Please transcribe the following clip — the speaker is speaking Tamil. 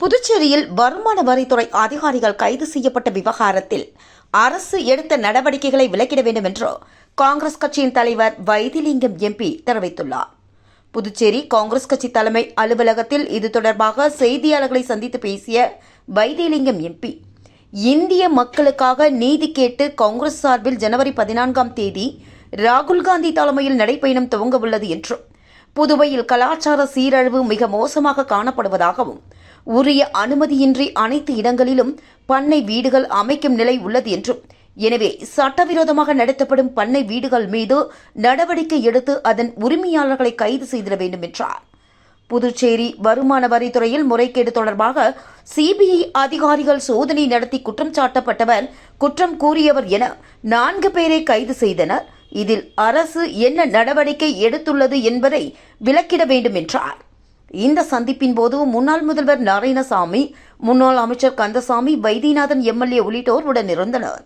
புதுச்சேரியில் வருமான வரித்துறை அதிகாரிகள் கைது செய்யப்பட்ட விவகாரத்தில் அரசு எடுத்த நடவடிக்கைகளை விலக்கிட வேண்டும் என்று காங்கிரஸ் கட்சியின் தலைவர் வைத்திலிங்கம் எம்பி தெரிவித்துள்ளார். புதுச்சேரி காங்கிரஸ் கட்சி தலைமை அலுவலகத்தில் இது தொடர்பாக செய்தியாளர்களை சந்தித்து பேசிய வைத்திலிங்கம் எம்பி, இந்திய மக்களுக்காக நீதி கேட்டு காங்கிரஸ் சார்பில் ஜனவரி 14ஆம் தேதி ராகுல் காந்தி தலைமையில் நடைபயணம் துவங்க உள்ளது என்றும், புதுவையில் கலாச்சார சீரழிவு மிக மோசமாக காணப்படுவதாகவும், உரிய அனுமதியின்றி அனைத்து இடங்களிலும் பண்ணை வீடுகள் அமைக்கும் நிலை உள்ளது என்றும், எனவே சட்டவிரோதமாக நடத்தப்படும் பண்ணை வீடுகள் மீது நடவடிக்கை எடுத்து அதன் உரிமையாளர்களை கைது செய்திட வேண்டும் என்றார். புதுச்சேரி வருமான வரித்துறையில் முறைகேடு தொடர்பாக சிபிஐ அதிகாரிகள் சோதனை நடத்தி குற்றம் சாட்டப்பட்டவர், குற்றம் கூறியவர் என 4 பேரை கைது செய்தனர். இதில் அரசு என்ன நடவடிக்கை எடுத்துள்ளது என்பதை விலக்கிட வேண்டும் என்றார். இந்த சந்திப்பின் போது முன்னாள் முதல்வர் நாராயணசாமி, முன்னாள் அமைச்சர் கந்தசாமி, வைத்தியநாதன் எம்எல்ஏ உள்ளிட்டோர் உடனிருந்தனர்.